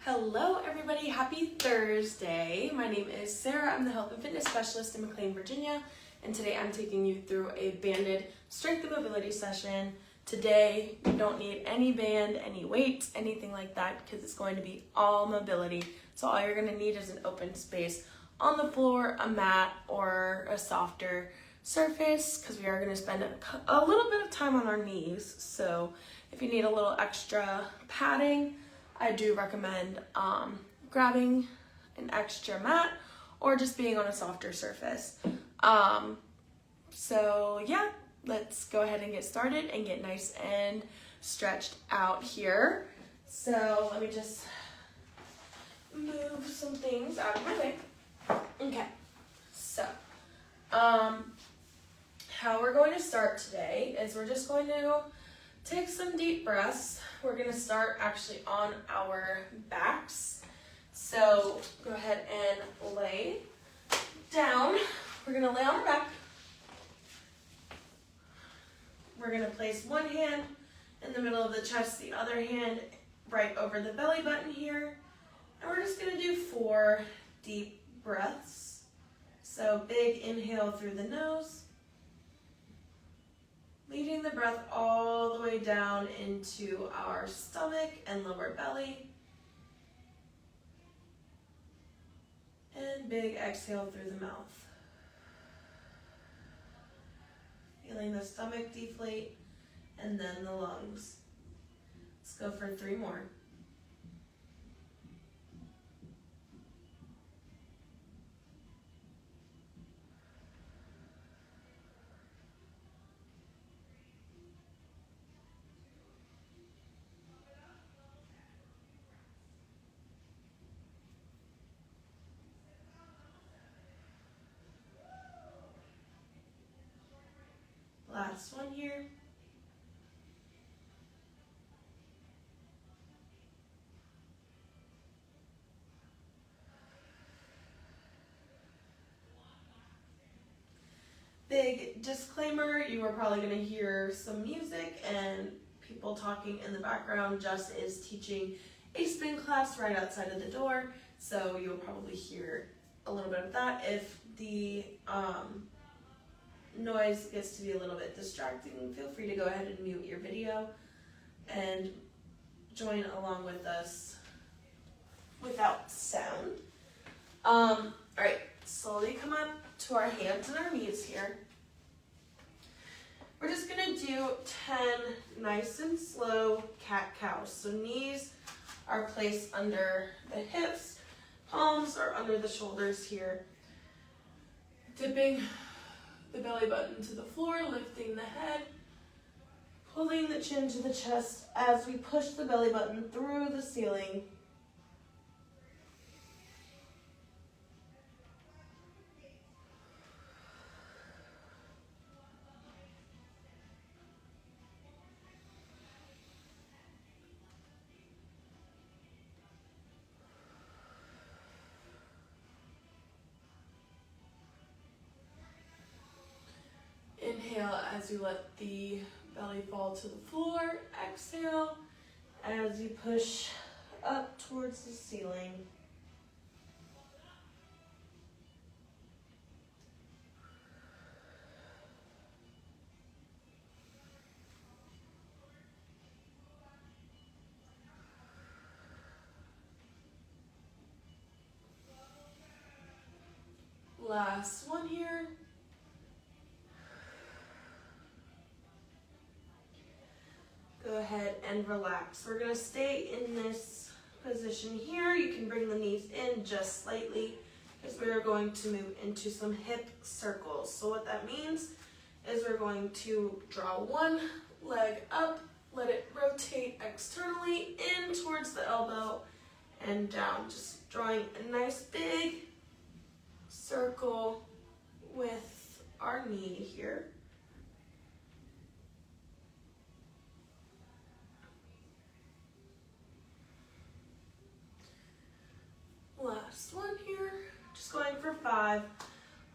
Hello everybody, happy Thursday. My name is Sarah. I'm the health and fitness specialist in McLean, Virginia, and today I'm taking you through a banded strength and mobility session. Today, you don't need any band, any weights, anything like that, because it's going to be all mobility. So all you're gonna need is an open space on the floor, a mat, or a softer surface, because we are gonna spend a little bit of time on our knees. So if you need a little extra padding, I do recommend grabbing an extra mat or just being on a softer surface. So yeah, let's go ahead and get started and get nice and stretched out here. So let me just move some things out of my way. Okay, so how we're going to start today is we're just going to take some deep breaths. We're gonna start actually on our backs. So go ahead and lay down. We're gonna lay on our back. We're gonna place one hand in the middle of the chest, the other hand right over the belly button here. And we're just gonna do 4 deep breaths. So big inhale through the nose, leading the breath all the way down into our stomach and lower belly. And big exhale through the mouth. Feeling the stomach deflate and then the lungs. Let's go for 3 more. Last one here. Big disclaimer, you are probably going to hear some music and people talking in the background. Jess is teaching a spin class right outside of the door, so you'll probably hear a little bit of that. If the noise gets to be a little bit distracting, feel free to go ahead and mute your video and join along with us without sound. All right, slowly come up to our hands and our knees here. We're just gonna do 10 nice and slow cat-cows. So knees are placed under the hips, palms are under the shoulders here. Dipping the belly button to the floor, lifting the head, pulling the chin to the chest as we push the belly button through the ceiling. Inhale as you let the belly fall to the floor. Exhale as you push up towards the ceiling. Last one here. Go ahead and relax. We're gonna stay in this position here. You can bring the knees in just slightly because we are going to move into some hip circles. So what that means is we're going to draw one leg up, let it rotate externally in towards the elbow and down. Just drawing a nice big circle with our knee here. Last one here, just going for 5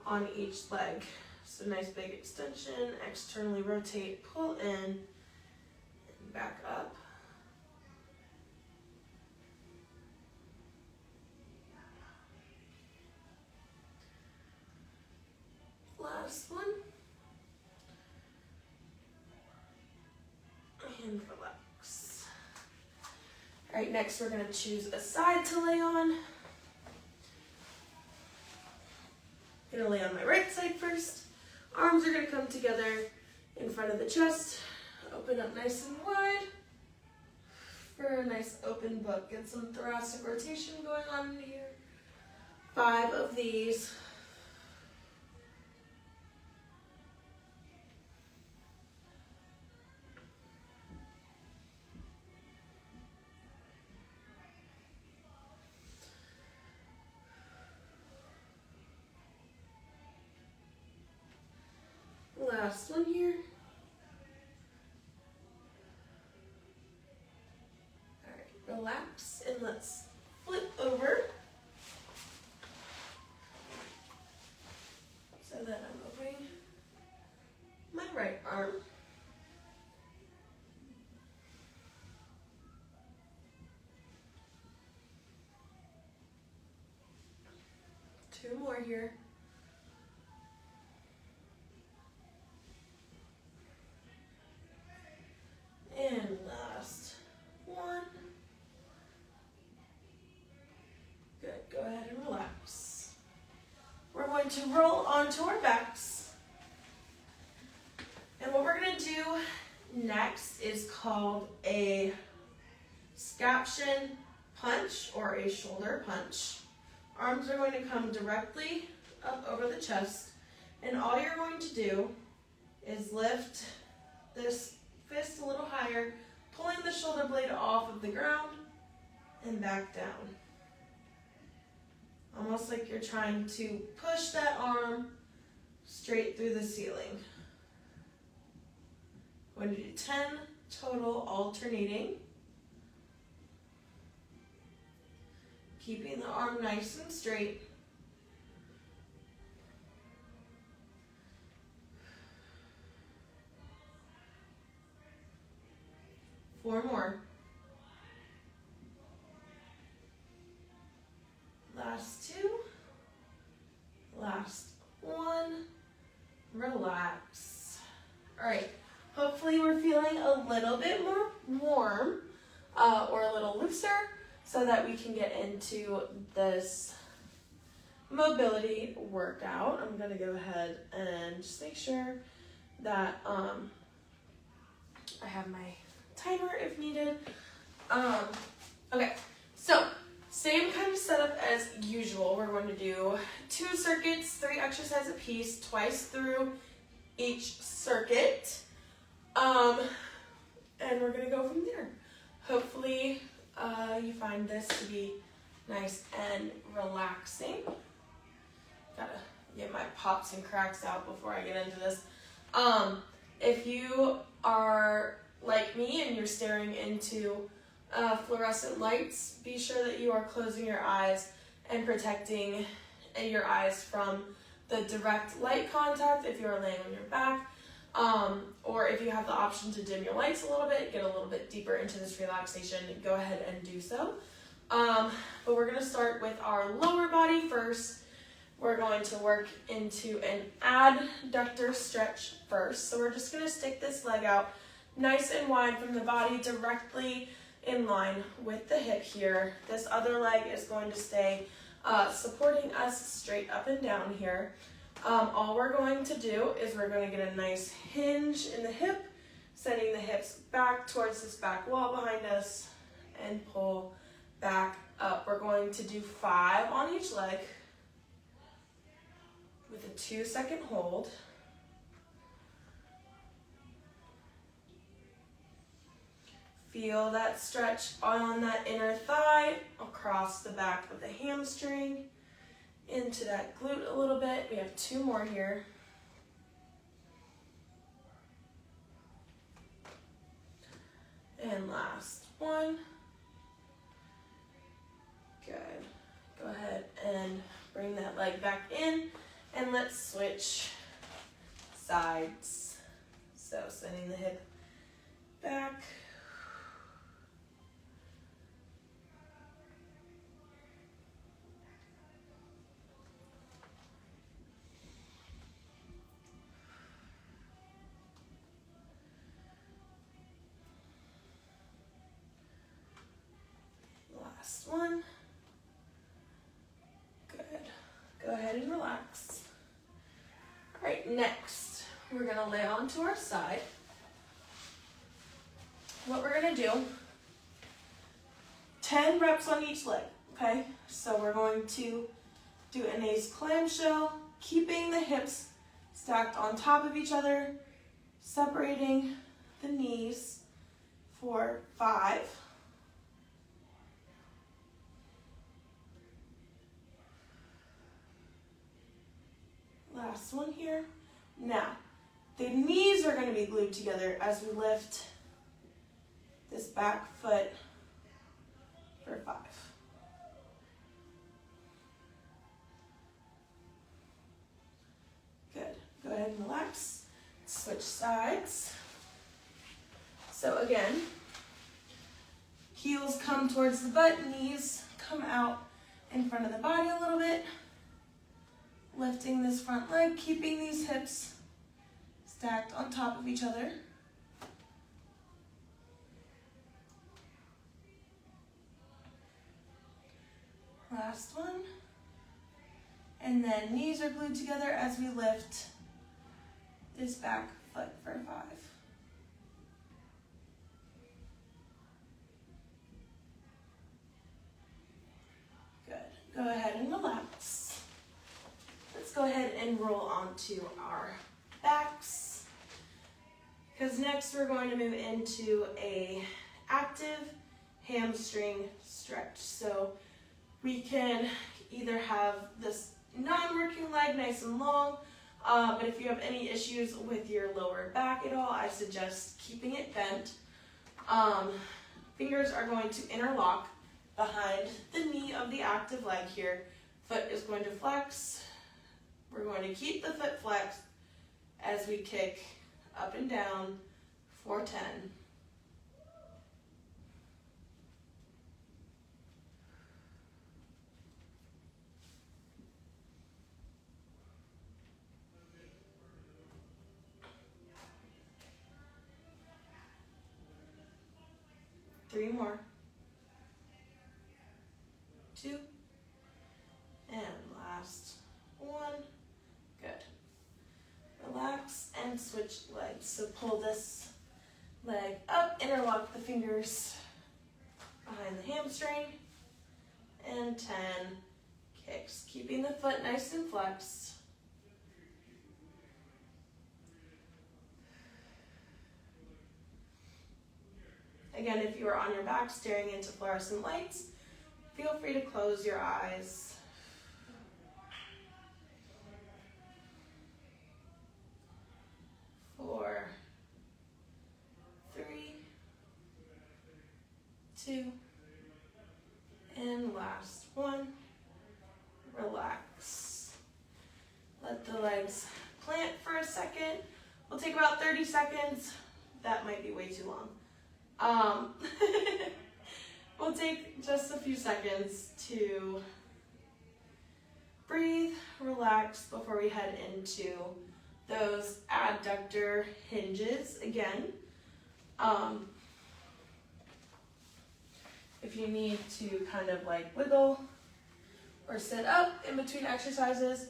on each leg. So nice big extension, externally rotate, pull in, and back up. right, next we're gonna choose a side to lay on. I'm gonna lay on my right side first. Arms are gonna come together in front of the chest. Open up nice and wide for a nice open book. Get some thoracic rotation going on in here. 5 of these. Last one here. All right, relax and let's flip over so that I'm opening my right arm. Two more here. And last one. Good, go ahead and relax. We're going to roll onto our backs. And what we're gonna do next is called a scaption punch or a shoulder punch. Arms are going to come directly up over the chest. And all you're going to do is lift this fist a little higher, pulling the shoulder blade off of the ground and back down. Almost like you're trying to push that arm straight through the ceiling. We're going to do 10 total alternating. Keeping the arm nice and straight. Four more. Last two. Last one. Relax. All right. Hopefully we're feeling a little bit more warm or a little looser so that we can get into this mobility workout. I'm gonna go ahead and just make sure that I have my timer if needed. Okay, so same kind of setup as usual. We're going to do 2 circuits, 3 exercises apiece, twice through each circuit. And we're gonna go from there. Hopefully you find this to be nice and relaxing. Gotta get my pops and cracks out before I get into this. If you are like me and you're staring into fluorescent lights, be sure that you are closing your eyes and protecting your eyes from the direct light contact if you are laying on your back. Or if you have the option to dim your lights a little bit, get a little bit deeper into this relaxation, go ahead and do so. But we're gonna start with our lower body first. We're going to work into an adductor stretch first. So we're just gonna stick this leg out nice and wide from the body, directly in line with the hip here. This other leg is going to stay supporting us straight up and down here. All we're going to do is we're going to get a nice hinge in the hip, sending the hips back towards this back wall behind us and pull back up. We're going to do 5 on each leg with a 2-second hold. Feel that stretch on that inner thigh, across the back of the hamstring, into that glute a little bit. We have 2 more here. And last one. Good. Go ahead and bring that leg back in, and let's switch sides. So sending the hip back. Last one. Good. Go ahead and relax. All right, next, we're gonna lay onto our side. What we're gonna do, 10 reps on each leg, okay? So we're going to do an ace clamshell, keeping the hips stacked on top of each other, separating the knees for 5. Last one here. Now, the knees are going to be glued together as we lift this back foot for 5. Good. Go ahead and relax. Switch sides. So again, heels come towards the butt, knees come out in front of the body a little bit. Lifting this front leg, keeping these hips stacked on top of each other. Last one. And then knees are glued together as we lift this back foot for 5. Good. Go ahead and relax. Let's go ahead and roll onto our backs, because next we're going to move into a active hamstring stretch. So we can either have this non-working leg nice and long, but if you have any issues with your lower back at all, I suggest keeping it bent. Fingers are going to interlock behind the knee of the active leg here. Foot is going to flex. We're going to keep the foot flexed as we kick up and down for 10. Three more. 2. And last one. Good. Relax and switch legs. So pull this leg up, interlock the fingers behind the hamstring, and 10 kicks. Keeping the foot nice and flexed. Again, if you are on your back staring into fluorescent lights, feel free to close your eyes. 4, 3, 2, and last one. Relax. Let the legs plant for a second. We'll take about 30 seconds. That might be way too long. We'll take just a few seconds to breathe, relax before we head into those adductor hinges again. If you need to kind of like wiggle or sit up in between exercises,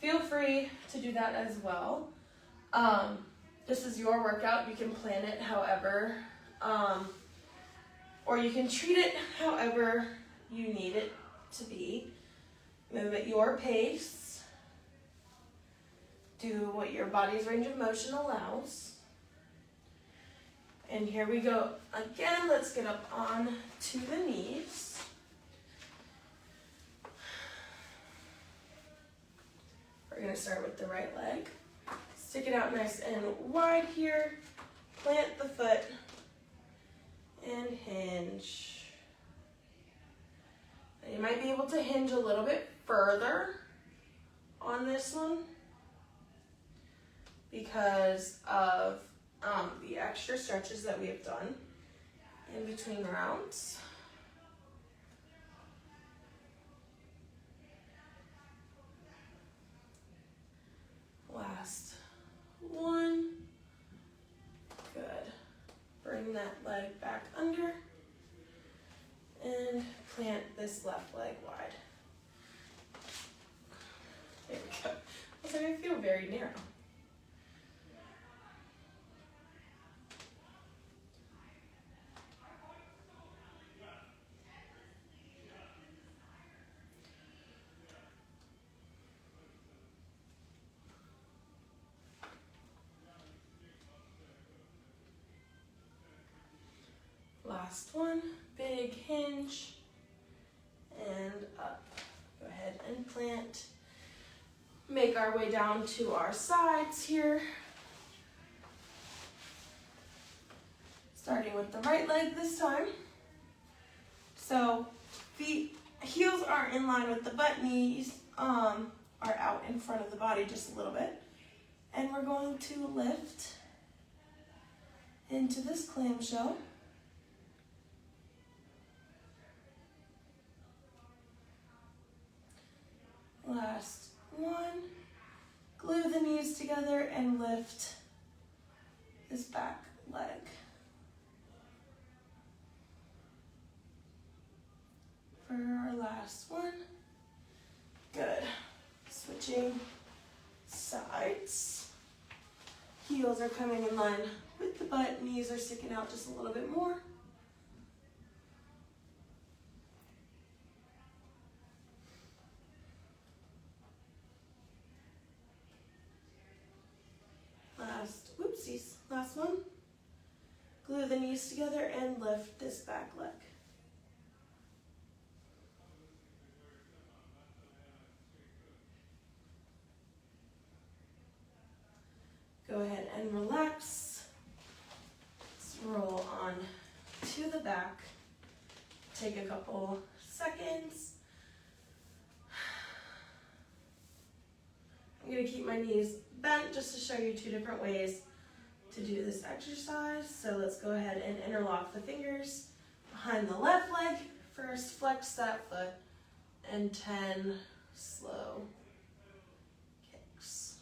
feel free to do that as well. This is your workout. You can plan it however, or you can treat it however you need it to be. Move at your pace. Do what your body's range of motion allows. And here we go again. Let's get up on to the knees. We're going to start with the right leg. Stick it out nice and wide here. Plant the foot and hinge. Now you might be able to hinge a little bit further on this one because of the extra stretches that we have done in between rounds. Last one. Good. Bring that leg back under and plant this left leg wide. There we go. I was like, I feel very narrow. Last one, big hinge, and up. Go ahead and plant. Make our way down to our sides here. Starting with the right leg this time. So heels are in line with the butt, knees are out in front of the body just a little bit. And we're going to lift into this clamshell. Last one, glue the knees together and lift this back leg. For our last one, good. Switching sides. Heels are coming in line with the butt, knees are sticking out just a little bit more. Last one. Glue the knees together and lift this back leg. Go ahead and relax. Let's roll on to the back. Take a couple seconds. I'm going to keep my knees bent just to show you two different ways to do this exercise. So let's go ahead and interlock the fingers behind the left leg. First, flex that foot, and 10 slow kicks.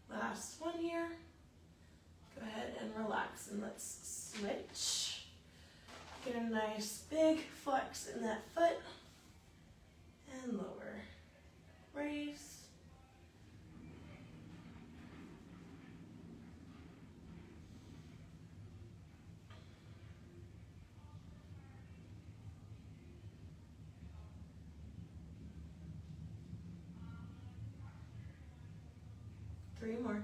Last one here. Go ahead and relax and let's switch. Get a nice big flex in that foot and lower. Raise. Three more.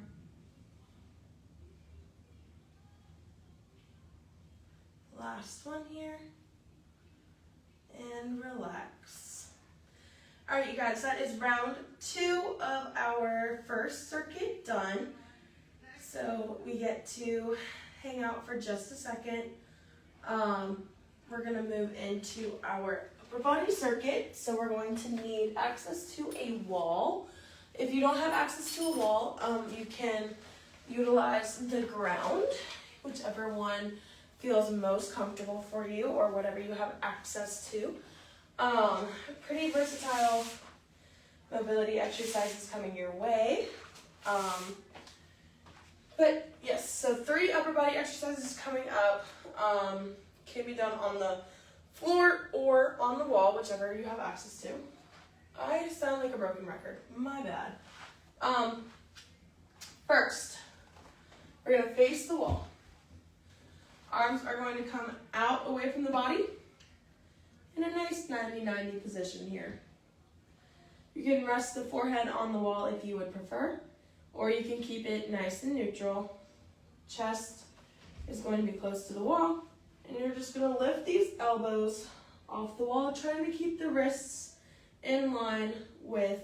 Last one here. And relax. All right, you guys, that is round 2 of our first circuit done. So we get to hang out for just a second. We're gonna move into our upper body circuit. So we're going to need access to a wall. If you don't have access to a wall, you can utilize the ground, whichever one feels most comfortable for you or whatever you have access to. Pretty versatile mobility exercises coming your way. But yes, so 3 upper body exercises coming up. Can be done on the floor or on the wall, whichever you have access to. I sound like a broken record. My bad. First, we're going to face the wall. Arms are going to come out away from the body in a nice 90-90 position here. You can rest the forehead on the wall if you would prefer, or you can keep it nice and neutral. Chest is going to be close to the wall, and you're just going to lift these elbows off the wall, trying to keep the wrists in line with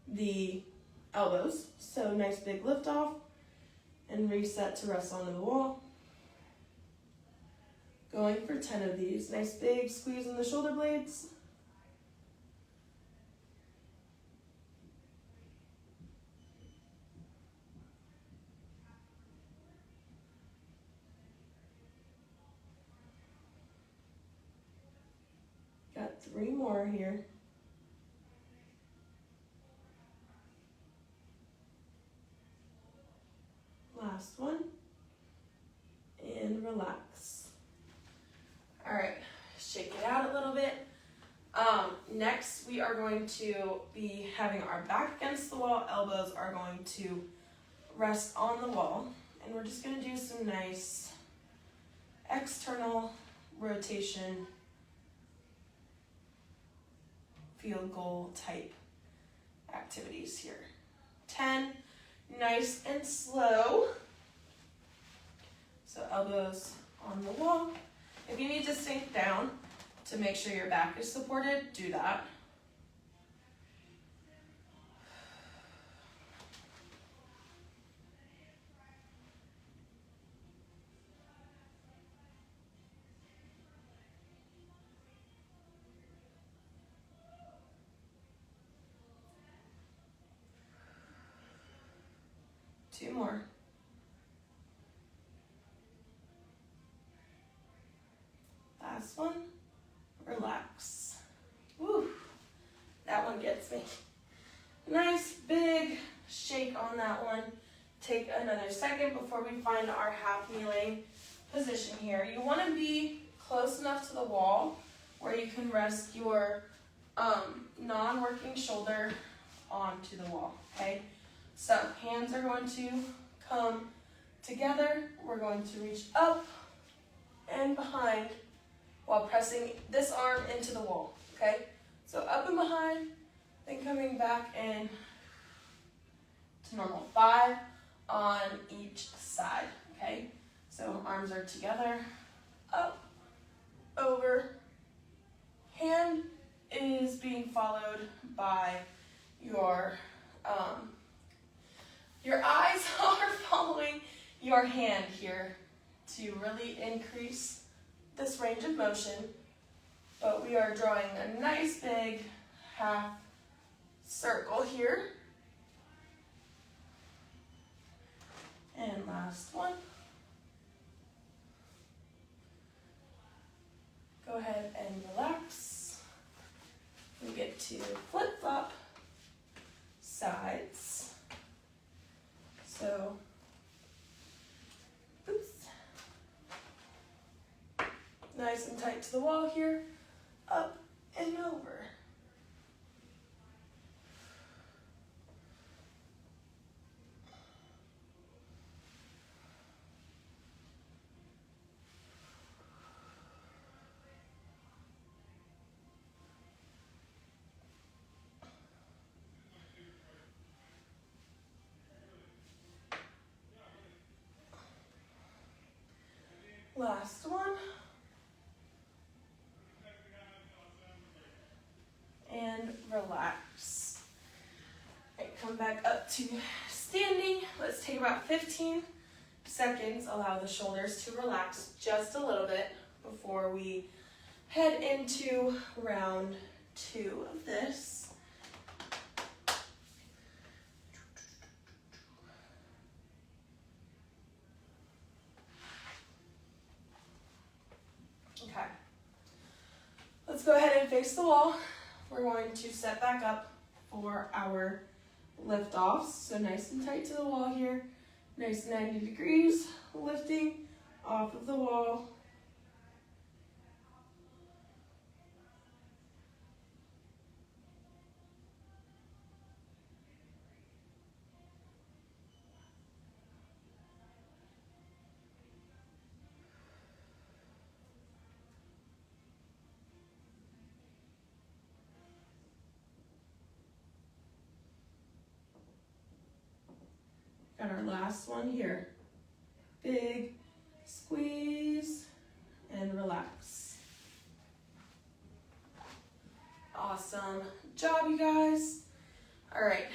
the elbows. So nice big lift off and reset to rest onto the wall. Going for 10 of these. Nice big squeeze in the shoulder blades. 3 more here. Last one. And relax. All right, shake it out a little bit. Next, we are going to be having our back against the wall. Elbows are going to rest on the wall. And we're just going to do some nice external rotation, field goal type activities here. 10, nice and slow. So elbows on the wall. If you need to sink down to make sure your back is supported, do that. Two more. Last one. Relax. Woo. That one gets me. Nice big shake on that one. Take another second before we find our half kneeling position here. You want to be close enough to the wall where you can rest your non-working shoulder onto the wall, okay? So hands are going to come together. We're going to reach up and behind while pressing this arm into the wall, okay? So up and behind, then coming back in to normal. 5 on each side, okay? So arms are together, up, over. Hand is being followed by your eyes are following your hand here to really increase this range of motion, but we are drawing a nice big half circle here. And last one. Go ahead and relax. We get to flip-flop sides. So, oops. Nice and tight to the wall here, up and over. Last one. And relax. All right, come back up to standing. Let's take about 15 seconds. Allow the shoulders to relax just a little bit before we head into round 2 of this. Okay. Let's go ahead and face the wall. We're going to set back up for our lift offs. So nice and tight to the wall here. Nice 90 degrees, lifting off of the wall. Got our last one here. Big squeeze and relax. Awesome job, you guys. All right,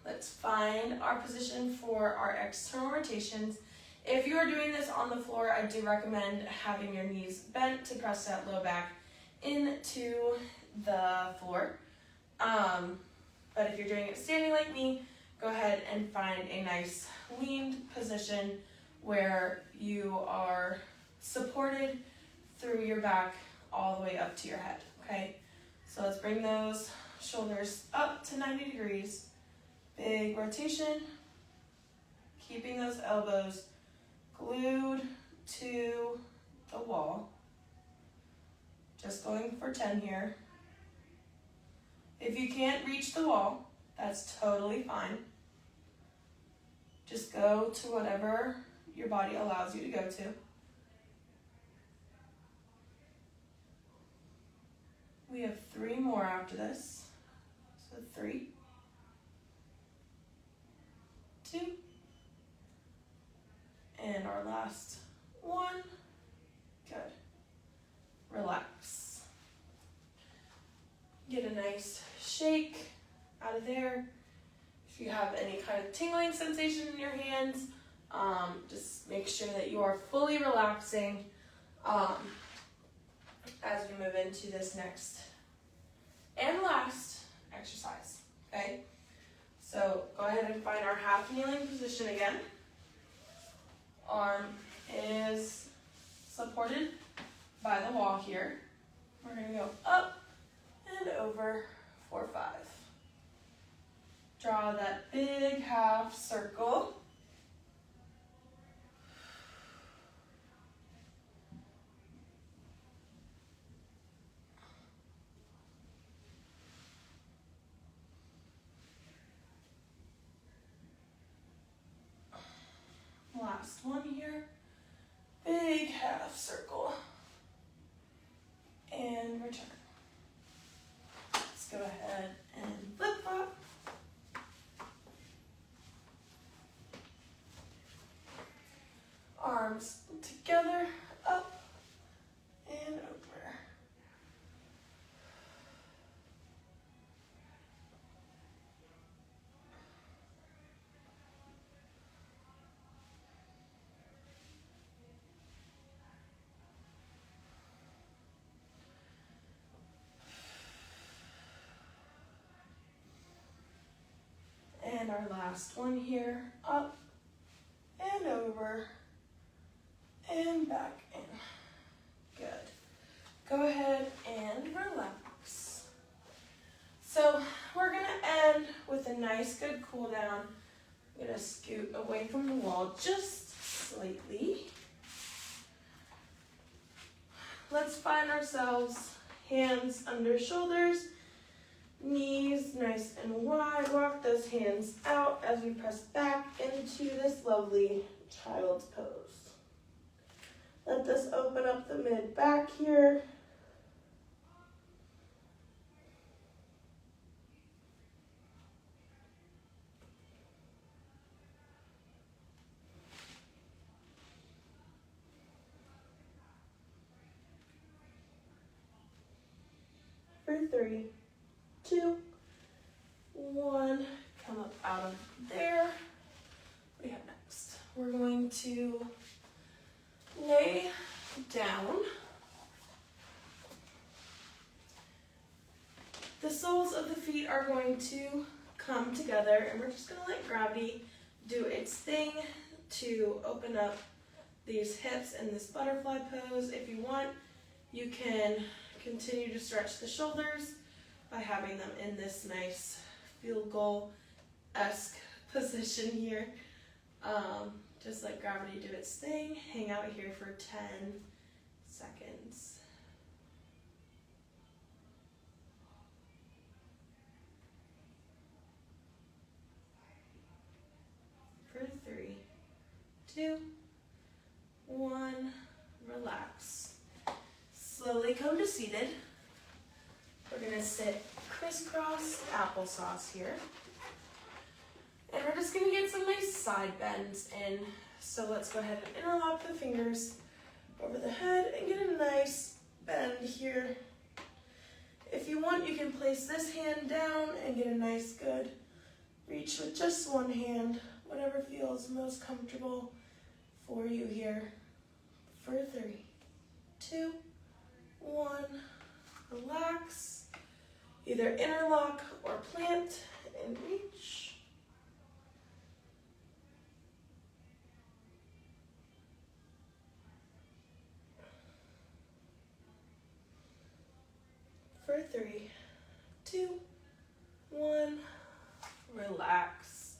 let's find our position for our external rotations. If you are doing this on the floor, I do recommend having your knees bent to press that low back into the floor. But if you're doing it standing like me, go ahead and find a nice leaned position where you are supported through your back all the way up to your head, okay? So let's bring those shoulders up to 90 degrees. Big rotation, keeping those elbows glued to the wall. Just going for 10 here. If you can't reach the wall, that's totally fine. Just go to whatever your body allows you to go to. We have 3 more after this. So 3, 2, and our last one. Good. Relax. Get a nice shake out of there. If you have any kind of tingling sensation in your hands, just make sure that you are fully relaxing as we move into this next and last exercise, okay? So go ahead and find our half kneeling position again. Arm is supported by the wall here. We're gonna go up and over for 5. Draw that big half circle. Last one here. Big half circle. And return. Let's go ahead and flip flop. Arms together, up and over. And our last one here, up and over and back in. Good. Go ahead and relax. So we're gonna end with a nice good cool down. I'm gonna scoot away from the wall just slightly. Let's find ourselves hands under shoulders, knees nice and wide. Walk those hands out as we press back into this lovely child's pose. Let this open up the mid back here. For 3, 2, 1, come up out of there. What do we have next? We're going to lay down. The soles of the feet are going to come together, and we're just going to let gravity do its thing to open up these hips in this butterfly pose. If you want, you can continue to stretch the shoulders by having them in this nice field goal-esque position here. Just let gravity do its thing. Hang out here for 10 seconds. For 3, 2, 1, relax. Slowly come to seated. We're gonna sit crisscross applesauce here. And we're just gonna get some nice side bends in. So let's go ahead and interlock the fingers over the head and get a nice bend here. If you want, you can place this hand down and get a nice good reach with just one hand, whatever feels most comfortable for you here. For 3, 2, 1, relax. Either interlock or plant and reach. For 3, 2, 1, relax.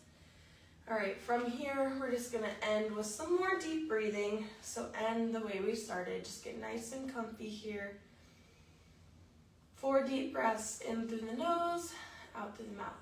All right, from here, we're just gonna end with some more deep breathing. So end the way we started. Just get nice and comfy here. 4 deep breaths in through the nose, out through the mouth.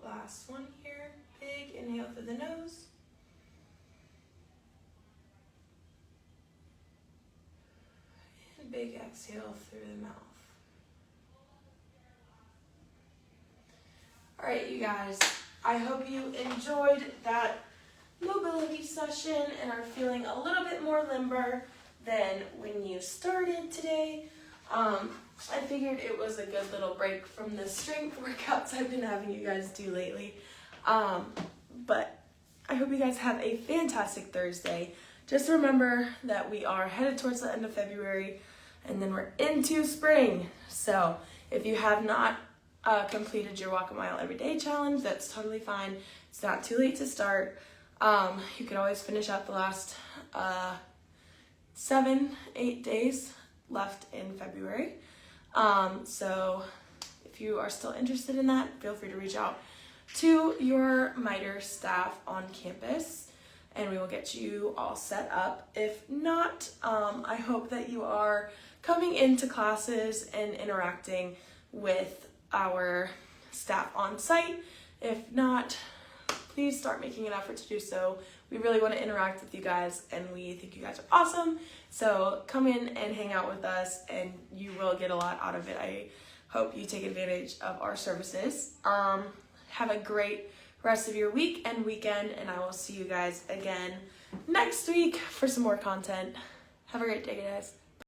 Last one here. Big inhale through the nose. And big exhale through the mouth. All right, you guys, I hope you enjoyed that mobility session and are feeling a little bit more limber than when you started today. I figured it was a good little break from the strength workouts I've been having you guys do lately. But I hope you guys have a fantastic Thursday. Just remember that we are headed towards the end of February and then we're into spring. So if you have not completed your Walk a Mile Every Day challenge, that's totally fine. It's not too late to start. You can always finish out the last 7-8 days left in February. So if you are still interested in that, feel free to reach out to your MITRE staff on campus and we will get you all set up. If not, I hope that you are coming into classes and interacting with our staff on site. If not, please start making an effort to do so. We really want to interact with you guys and we think you guys are awesome. So come in and hang out with us and you will get a lot out of it. I hope you take advantage of our services. Have a great rest of your week and weekend and I will see you guys again next week for some more content. Have a great day, guys.